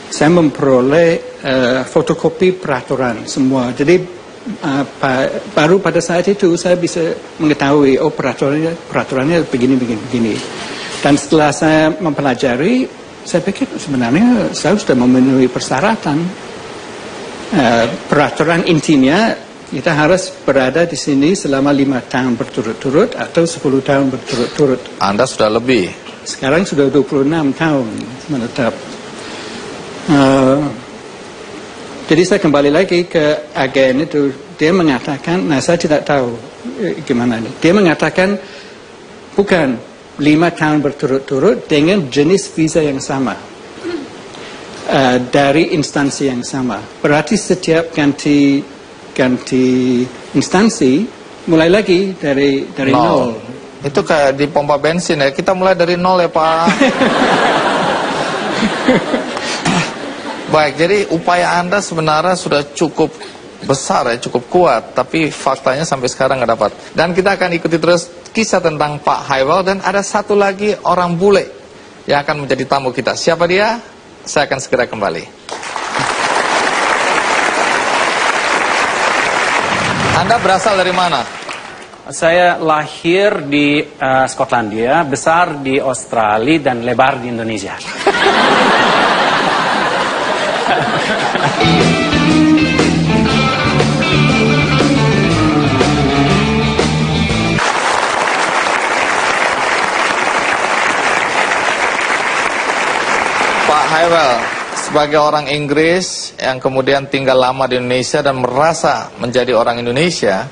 saya memperoleh fotokopi peraturan semua. Jadi baru pada saat itu saya bisa mengetahui, oh peraturannya begini. Dan setelah saya mempelajari, saya pikir sebenarnya saya sudah memenuhi persyaratan. Peraturan intinya kita harus berada di sini selama 5 tahun berturut-turut atau 10 tahun berturut-turut. Anda sudah lebih. Sekarang sudah 26 tahun menetap. Jadi saya kembali lagi ke agen itu. Dia mengatakan, nah saya tidak tahu gimana ini. Dia mengatakan bukan 5 tahun berturut-turut dengan jenis visa yang sama. Dari instansi yang sama. Berarti setiap ganti instansi mulai lagi dari nol. Itu kayak di pompa bensin ya. Kita mulai dari nol ya Pak. Baik, jadi upaya Anda sebenarnya sudah cukup besar ya, cukup kuat. Tapi faktanya sampai sekarang nggak dapat. Dan kita akan ikuti terus kisah tentang Pak Haiwal. Dan ada satu lagi orang bule yang akan menjadi tamu kita. Siapa dia? Saya akan segera kembali. Anda berasal dari mana? Saya lahir di Skotlandia, besar di Australia, dan lebar di Indonesia. Pak Haiwal, sebagai orang Inggris yang kemudian tinggal lama di Indonesia dan merasa menjadi orang Indonesia,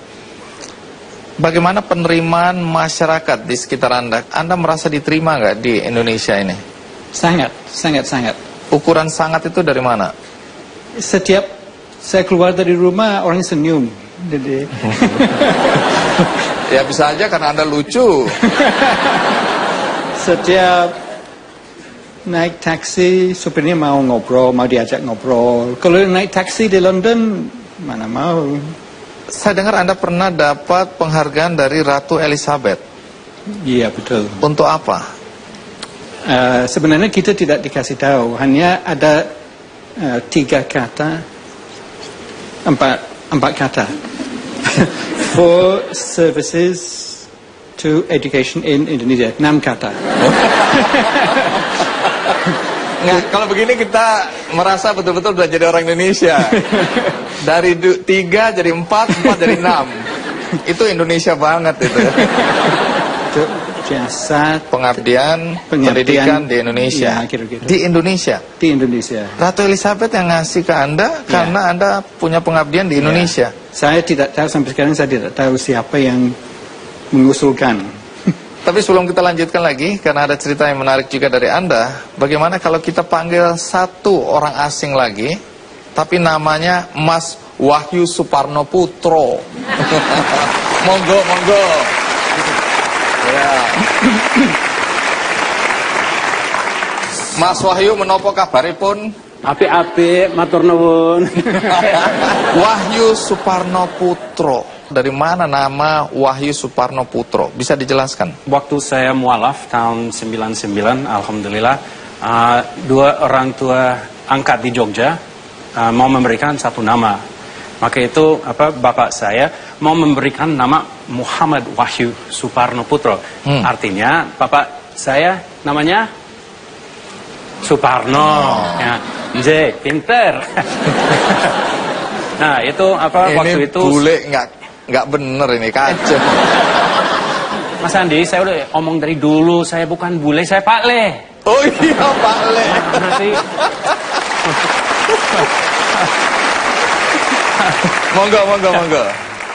bagaimana penerimaan masyarakat di sekitar Anda? Anda merasa diterima nggak di Indonesia ini? Sangat. Ukuran sangat itu dari mana? Setiap saya keluar dari rumah, orang senyum. Jadi ya bisa aja karena Anda lucu. Setiap naik taksi, supirnya mau ngobrol, mau diajak ngobrol. Kalau naik taksi di London, mana mau. Saya dengar Anda pernah dapat penghargaan dari Ratu Elizabeth. Iya, betul. Untuk apa? Sebenarnya kita tidak dikasih tahu. Hanya ada 3 kata, 4 kata. For services to education in Indonesia. 6 kata. Nggak, kalau begini kita merasa betul-betul sudah jadi orang Indonesia. Dari 3 jadi 4, 4 jadi 6. Itu Indonesia banget itu. jasa pengabdian pendidikan di Indonesia. Ya, kira-kira. Di Indonesia. Di Indonesia. Ratu Elizabeth yang ngasih ke Anda karena Anda punya pengabdian di Indonesia. Saya tidak tahu, sampai sekarang saya tidak tahu siapa yang mengusulkan. Tapi sebelum kita lanjutkan lagi, karena ada cerita yang menarik juga dari Anda, bagaimana kalau kita panggil satu orang asing lagi, tapi namanya Mas Wahyu Suparno Putro. Monggo, monggo. Ya. Mas Wahyu menopo kabaripun? Api-api, matur nuwun. Wahyu Suparno Putro. Dari mana nama Wahyu Suparno Putro? Bisa dijelaskan? Waktu saya mualaf tahun 99, alhamdulillah, dua orang tua angkat di Jogja mau memberikan satu nama. Maka itu bapak saya mau memberikan nama Muhammad Wahyu Suparno Putro. Artinya bapak saya namanya Suparno. Ya, J, pinter. Nah itu waktu itu. Bule nggak bener ini, kacau. Mas Andi, saya udah omong dari dulu, saya bukan bule, saya Pak Le. Oh iya, Pak Le. Berarti. Monggo.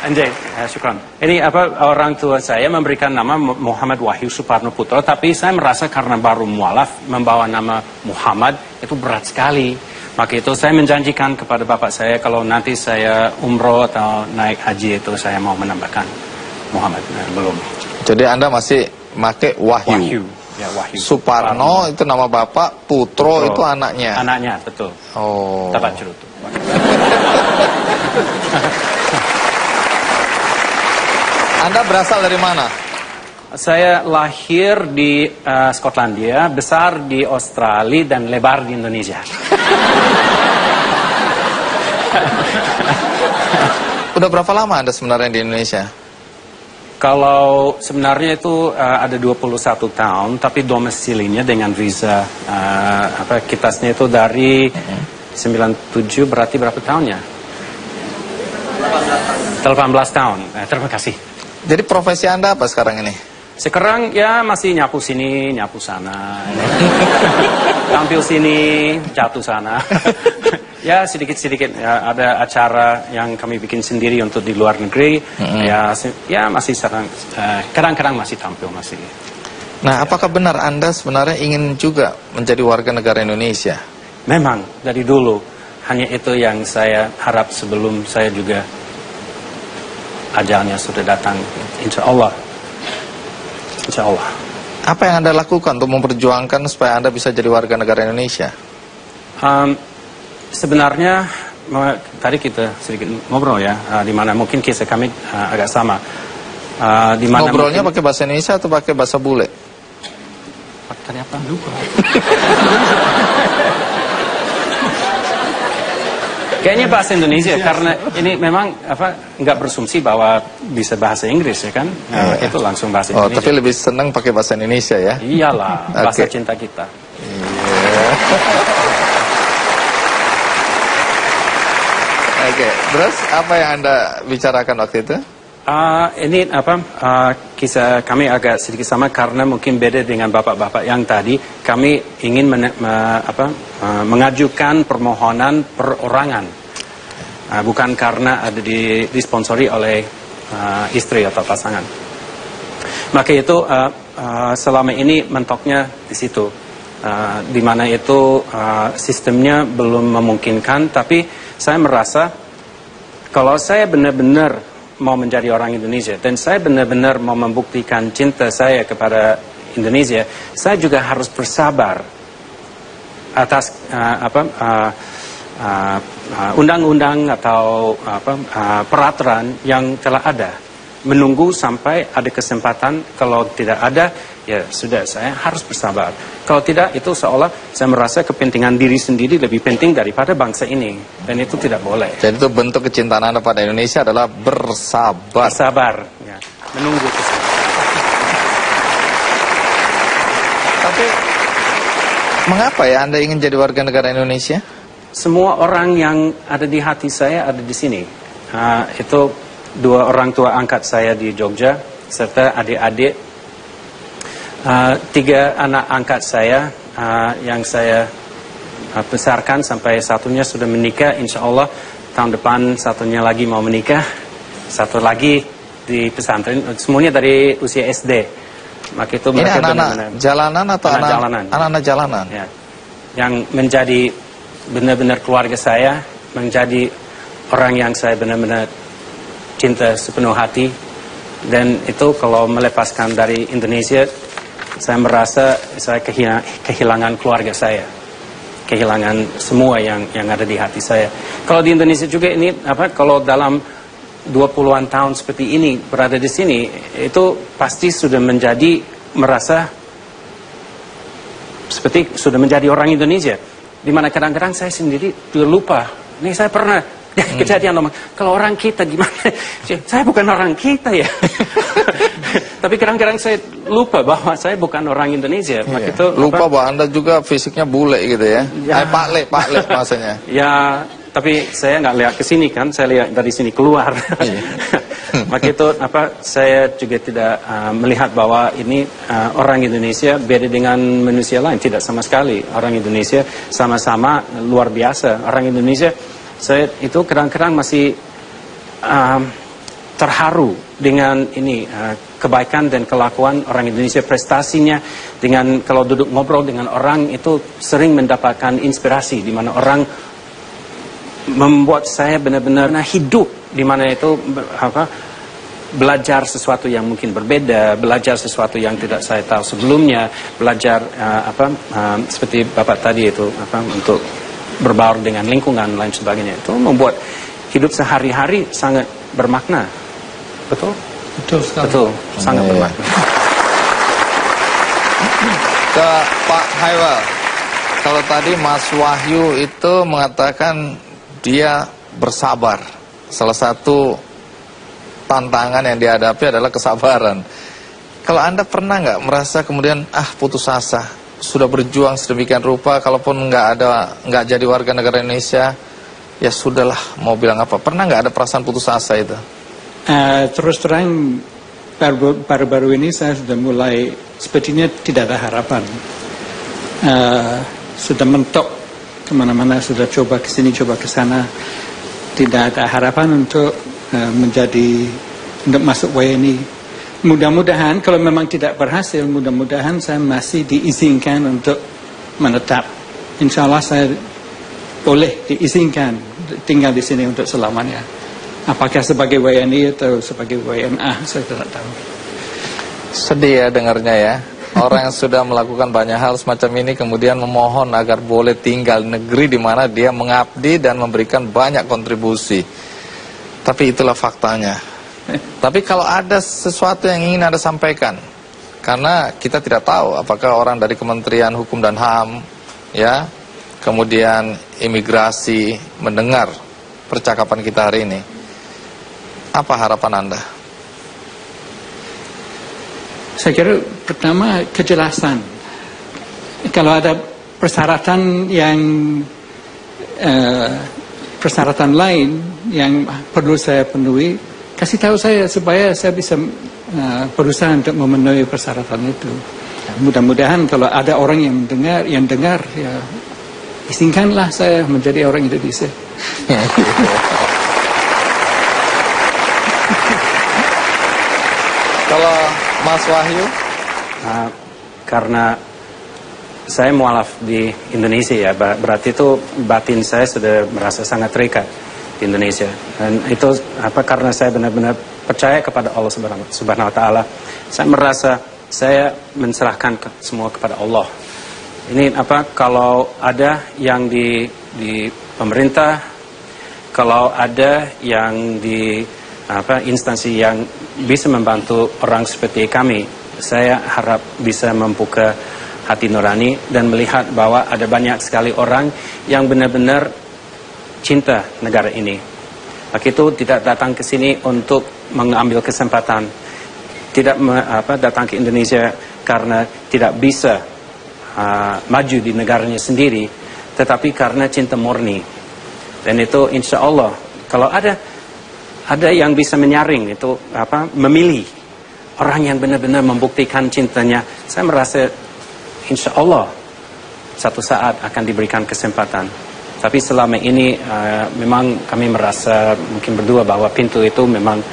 Anjay, syukran. Ini orang tua saya memberikan nama Muhammad Wahyu Suparno Putro, tapi saya merasa karena baru mualaf membawa nama Muhammad itu berat sekali. Maka itu saya menjanjikan kepada bapak saya kalau nanti saya umroh atau naik haji itu saya mau menambahkan Muhammad. Belum. Jadi Anda masih pakai Wahyu. Ya, Wahyu. Suparno itu nama bapak, Putro itu anaknya. Anaknya, betul. Oh. Tabat cerut. Anda berasal dari mana? Saya lahir di Skotlandia, besar di Australia, dan lebar di Indonesia. Udah berapa lama Anda sebenarnya di Indonesia? Kalau sebenarnya itu ada 21 tahun, tapi domisilinya dengan visa kitasnya itu dari 97, berarti berapa tahunnya? 18 tahun. Terima kasih. Jadi profesi Anda apa sekarang ini? Sekarang ya masih nyapu sini, nyapu sana. Tampil sini, jatuh sana. Ya sedikit-sedikit ya, ada acara yang kami bikin sendiri untuk di luar negeri. Ya masih kadang-kadang masih tampil masih. Nah, apakah benar Anda sebenarnya ingin juga menjadi warga negara Indonesia? Memang dari dulu hanya itu yang saya harap sebelum saya juga ajalnya sudah datang, insya Allah. Insya Allah. Apa yang Anda lakukan untuk memperjuangkan supaya Anda bisa jadi warga negara Indonesia? Sebenarnya tadi kita sedikit ngobrol ya, di mana mungkin kisah kami agak sama. Ngobrolnya pakai bahasa Indonesia atau pakai bahasa bule? Tadi apa? Lupa. Kayaknya bahasa Indonesia karena ini memang nggak berasumsi bahwa bisa bahasa Inggris ya kan? Itu langsung bahasa Indonesia. Oh, tapi lebih senang pakai bahasa Indonesia ya? Iyalah, bahasa cinta kita. Iya. Oke, terus apa yang Anda bicarakan waktu itu? Ini kisah kami agak sedikit sama karena mungkin beda dengan bapak-bapak yang tadi. Kami ingin mengajukan permohonan perorangan, bukan karena ada disponsori oleh istri atau pasangan. Maka itu selama ini mentoknya di situ, di mana itu sistemnya belum memungkinkan. Tapi saya merasa kalau saya benar-benar mau menjadi orang Indonesia dan saya benar-benar mau membuktikan cinta saya kepada Indonesia, saya juga harus bersabar atas undang-undang atau peraturan yang telah ada. Menunggu sampai ada kesempatan, kalau tidak ada, ya sudah, saya harus bersabar. Kalau tidak, itu seolah saya merasa kepentingan diri sendiri lebih penting daripada bangsa ini. Dan itu tidak boleh. Jadi itu bentuk kecintaan Anda pada Indonesia adalah bersabar. Bersabar, ya. Menunggu kesempatan. Tapi, mengapa ya Anda ingin jadi warga negara Indonesia? Semua orang yang ada di hati saya ada di sini. Itu dua orang tua angkat saya di Jogja, serta adik-adik. 3 anak angkat saya yang saya besarkan sampai satunya sudah menikah, insya Allah tahun depan satunya lagi mau menikah, satu lagi di pesantren, semuanya dari usia SD. Maka itu ini mereka anak-anak jalanan atau anak-anak jalanan? Ya. Yang menjadi benar-benar keluarga saya, menjadi orang yang saya benar-benar cinta sepenuh hati. Dan itu kalau melepaskan dari Indonesia, saya merasa saya kehilangan keluarga saya, kehilangan semua yang ada di hati saya. Kalau di Indonesia juga ini kalau dalam 20-an tahun seperti ini berada di sini, itu pasti sudah merasa seperti sudah menjadi orang Indonesia. Dimana kadang-kadang saya sendiri lupa. Nih saya pernah kejadian kalau orang kita gimana? Saya bukan orang kita ya. Tapi kadang-kadang saya lupa bahwa saya bukan orang Indonesia. Iya. Itu lupa bahwa Anda juga fisiknya bule gitu ya. Pak Le maksudnya. Ya, tapi saya nggak lihat ke sini kan, saya lihat dari sini keluar. Maka itu saya juga tidak melihat bahwa ini orang Indonesia beda dengan manusia lain, tidak sama sekali. Orang Indonesia sama-sama luar biasa. Orang Indonesia, saya itu kadang-kadang masih terharu dengan ini kebaikan dan kelakuan orang Indonesia, prestasinya. Dengan kalau duduk ngobrol dengan orang itu sering mendapatkan inspirasi, di mana orang membuat saya benar-benar hidup, di mana itu belajar sesuatu yang mungkin berbeda, belajar sesuatu yang tidak saya tahu sebelumnya, belajar seperti Bapak tadi itu untuk berbaur dengan lingkungan lain sebagainya. Itu membuat hidup sehari-hari sangat bermakna. Betul? Betul sekali. Betul, sangat bermakna. Ke Pak Haywal, kalau tadi Mas Wahyu itu mengatakan dia bersabar. Salah satu tantangan yang dihadapi adalah kesabaran. Kalau Anda pernah nggak merasa kemudian putus asa, sudah berjuang sedemikian rupa, kalaupun nggak jadi warga negara Indonesia, ya sudahlah, mau bilang apa? Pernah nggak ada perasaan putus asa itu? Terus terang baru-baru ini saya sudah mulai sepertinya tidak ada harapan. Sudah mentok kemana-mana, sudah coba ke sini, coba ke sana, tidak ada harapan untuk untuk masuk WNI. Mudah-mudahan kalau memang tidak berhasil, mudah-mudahan saya masih diizinkan untuk menetap. Insya Allah saya boleh diizinkan tinggal di sini untuk selamanya. Apakah sebagai WNI atau sebagai WNA, saya tidak tahu. Sedih ya dengarnya ya. Orang yang sudah melakukan banyak hal semacam ini kemudian memohon agar boleh tinggal di negeri di mana dia mengabdi dan memberikan banyak kontribusi. Tapi itulah faktanya. Tapi kalau ada sesuatu yang ingin Anda sampaikan, karena kita tidak tahu apakah orang dari Kementerian Hukum dan HAM, ya, kemudian imigrasi mendengar percakapan kita hari ini. Apa harapan Anda? Saya kira pertama kejelasan. Kalau ada persyaratan persyaratan lain yang perlu saya penuhi, kasih tahu saya supaya saya bisa berusaha untuk memenuhi persyaratan itu. Mudah-mudahan kalau ada orang yang dengar ya izinkanlah saya menjadi orang Indonesia. Kalau Mas Wahyu? Karena saya mualaf di Indonesia ya, berarti itu batin saya sudah merasa sangat terikat di Indonesia. Dan itu karena saya benar-benar percaya kepada Allah Subhanahu wa Ta'ala. Saya merasa saya menserahkan semua kepada Allah. Ini kalau ada yang di pemerintah, kalau ada yang di instansi yang bisa membantu orang seperti kami, saya harap bisa membuka hati nurani dan melihat bahwa ada banyak sekali orang yang benar-benar cinta negara ini. Maka itu tidak datang ke sini untuk mengambil kesempatan, tidak datang ke Indonesia karena tidak bisa maju di negaranya sendiri, tetapi karena cinta murni. Dan itu insya Allah kalau ada yang bisa menyaring itu memilih orang yang benar-benar membuktikan cintanya Saya merasa insya Allah satu saat akan diberikan kesempatan. Tapi selama ini memang kami merasa mungkin berdua bahwa pintu itu memang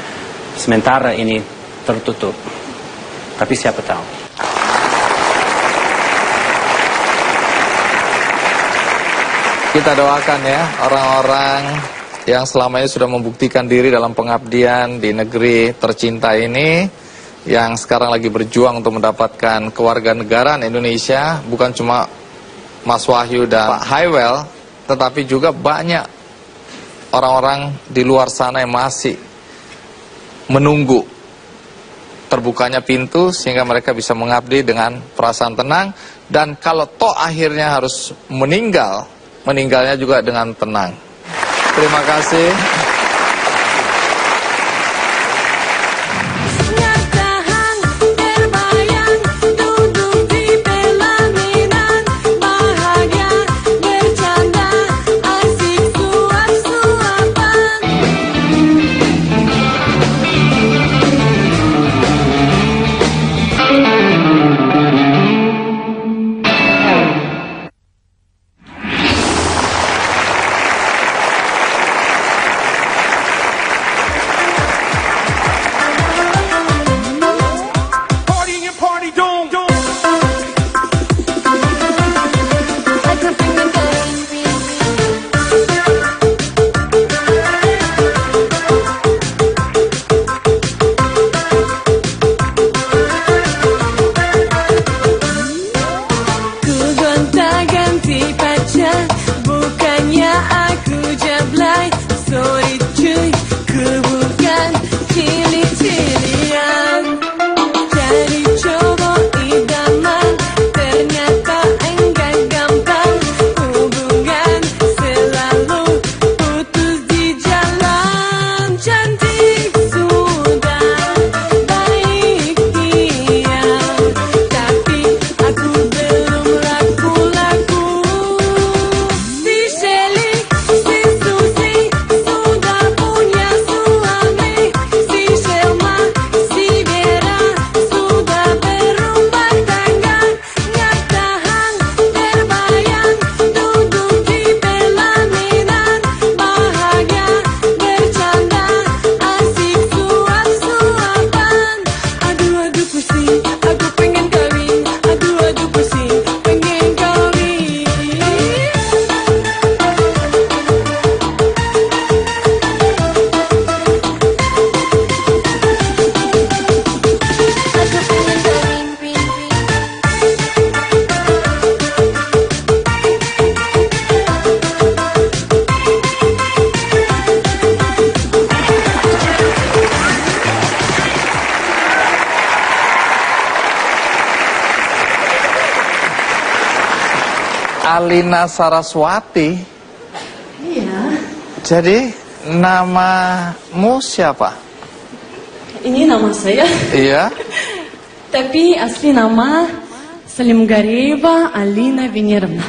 sementara ini tertutup. Tapi siapa tahu. Kita doakan ya orang-orang yang selama ini sudah membuktikan diri dalam pengabdian di negeri tercinta ini, yang sekarang lagi berjuang untuk mendapatkan kewarganegaraan Indonesia. Bukan cuma Mas Wahyu dan Pak Haywell, tetapi juga banyak orang-orang di luar sana yang masih menunggu terbukanya pintu sehingga mereka bisa mengabdi dengan perasaan tenang. Dan kalau toh akhirnya harus meninggalnya juga dengan tenang. Terima kasih. Alina Saraswati. Iya. Jadi namamu siapa? Ini nama saya. Iya. Tapi asli nama Salim Gareba Alina Venerovna.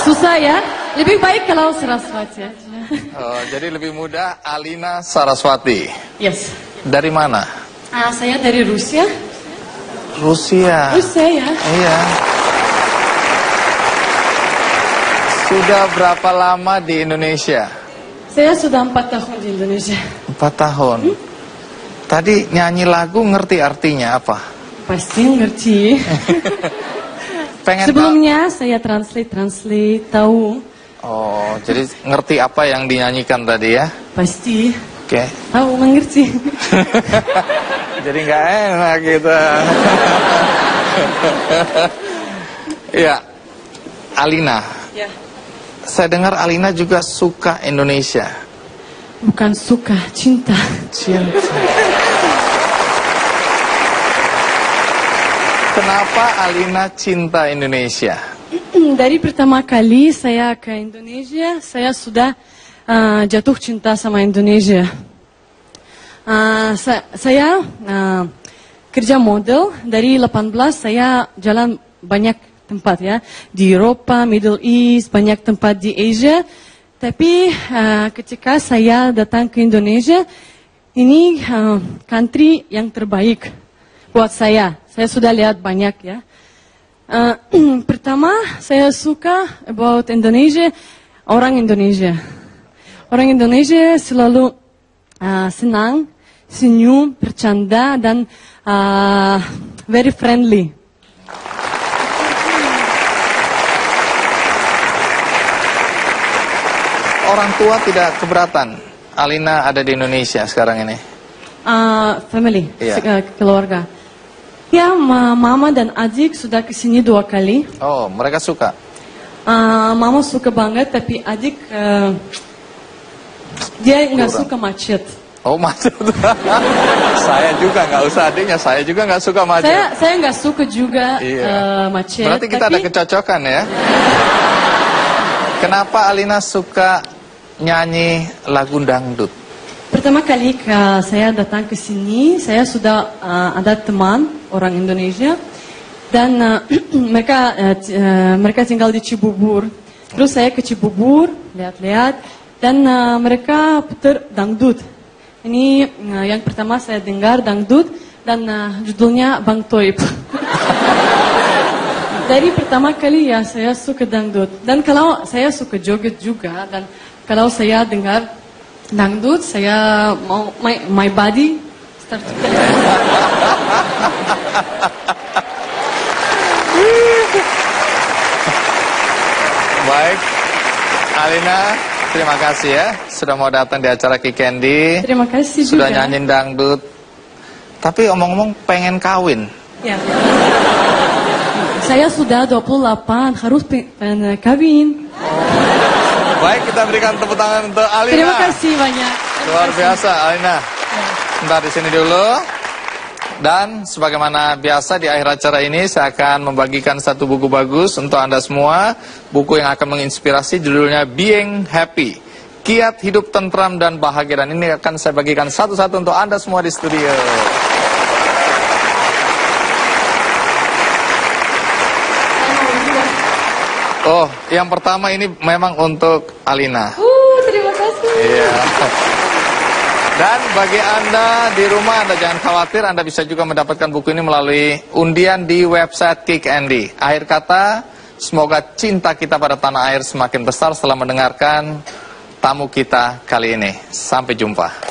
Susah ya? Lebih baik kalau Saraswati aja. Oh, jadi lebih mudah Alina Saraswati. Yes. Dari mana? Saya dari Rusia. Rusia. Rusia ya. Iya. Sudah berapa lama di Indonesia? Saya sudah 4 tahun di Indonesia. 4 tahun. Tadi nyanyi lagu ngerti artinya apa? Pasti ngerti. Sebelumnya saya translate tahu. Oh, jadi ngerti apa yang dinyanyikan tadi ya? Pasti. Oke. Tahu mengerti. Jadi nggak enak gitu. Ya, Alina. Ya. Saya dengar Alina juga suka Indonesia. Bukan suka, cinta. Cinta. Kenapa Alina cinta Indonesia? Dari pertama kali saya ke Indonesia, saya sudah jatuh cinta sama Indonesia. Saya kerja model, dari 18 saya jalan banyak tempat ya, di Eropa, Middle East, banyak tempat di Asia. Tapi ketika saya datang ke Indonesia, ini country yang terbaik buat saya. Saya sudah lihat banyak ya. Pertama, saya suka about Indonesia, orang Indonesia. Orang Indonesia selalu senang, senyum, bercanda, dan very friendly. Orang tua tidak keberatan Alina ada di Indonesia sekarang ini? Family, keluarga. Ya, mama dan adik sudah kesini 2 kali. Oh, mereka suka? Mama suka banget, tapi adik dia nggak suka macet. Oh, macet. Saya juga nggak usah adiknya, saya juga nggak suka macet. Saya nggak suka juga macet. Berarti kita ada kecocokan ya. Kenapa Alina suka nyanyi lagu dangdut? Pertama kali saya datang ke sini, saya sudah ada teman orang Indonesia dan mereka tinggal di Cibubur. Terus saya ke Cibubur, lihat-lihat, dan mereka putar dangdut. Ini yang pertama saya dengar dangdut dan judulnya Bang Toib. Dari pertama kali ya saya suka dangdut. Dan kalau saya suka joget juga, dan kalau saya dengar dangdut, saya mau my body start to Baik, Alina, terima kasih ya sudah mau datang di acara Ki Candy. Terima kasih sudah juga. Nyanyiin dangdut. Tapi omong-omong pengen kawin. Ya. Saya sudah 28, harus pengen kawin. Baik, kita berikan tepuk tangan untuk Alina. Terima kasih banyak. Luar biasa, Alina. Sebentar di sini dulu. Dan sebagaimana biasa di akhir acara ini saya akan membagikan satu buku bagus untuk Anda semua. Buku yang akan menginspirasi, judulnya Being Happy. Kiat hidup tentram dan bahagia. Dan ini akan saya bagikan satu-satu untuk Anda semua di studio. Oh, yang pertama ini memang untuk Alina. Terima kasih. Iya. Dan bagi Anda di rumah, Anda jangan khawatir, Anda bisa juga mendapatkan buku ini melalui undian di website Ki Candy. Akhir kata, semoga cinta kita pada tanah air semakin besar setelah mendengarkan tamu kita kali ini. Sampai jumpa.